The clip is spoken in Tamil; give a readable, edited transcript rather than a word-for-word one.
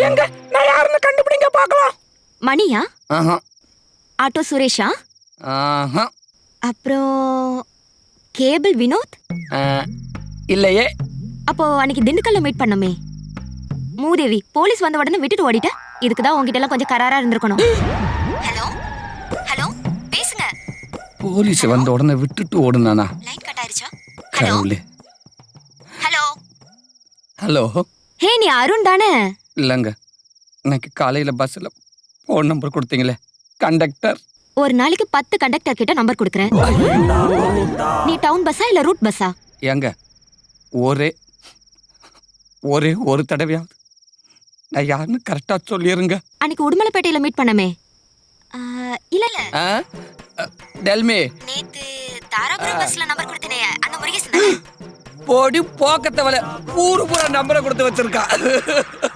எங்க நான் யாருன்னு கண்டுபிடிங்க பார்க்கலாம். மணியா? ஆஹா ஆட்டோ சுரேஷா? ஆஹா அப்புறம் கேபிள் வினோத்? இல்லையே. அப்போ அன்னைக்கு திண்டுக்கல்ல மீட் பண்ணமே மூதேவி, போலீஸ் வந்த உடனே விட்டுட்டு ஓடிட்ட. இதுக்கு தான் உங்ககிட்ட எல்லாம் கொஞ்சம் கராரா இருந்திருக்கணும். ஹலோ ஹலோ, பேசுங்க. போலீஸ் வந்த உடனே விட்டுட்டு ஓடுனானா? லைன் கட் ஆயிருச்சா? ஹலோ கடவுளே. Hello hello. ஹே, நீ அருண் தானே? இல்லைங்க, இன்னைக்கு காலையில பஸ்ல ஃபோன் நம்பர் கொடுத்தீங்களே, கண்டக்டர். ஒரு நாளைக்கு 10 கண்டக்டர் கிட்ட நம்பர் கொடுக்குறேன். நீ டவுன் பஸ்ஸா இல்ல ரூட் பஸ்ஸா? ஏங்க, ஒரே ஒரு தடவையாவது நான் யாருன்னு கரெக்டா சொல்லிருங்க. அன்னைக்கு உடுமலைப்பேட்டையில மீட் பண்ணமே. இல்ல இல்ல, டெல்மி. நேத்து தாராபுரம் பஸ்ல நம்பர் கொடுத்தனே, அந்த முருகேசன் தானே? போடி போக்கத்தவள ஊரு பூரா நம்பரை கொடுத்து வச்சிருக்கா.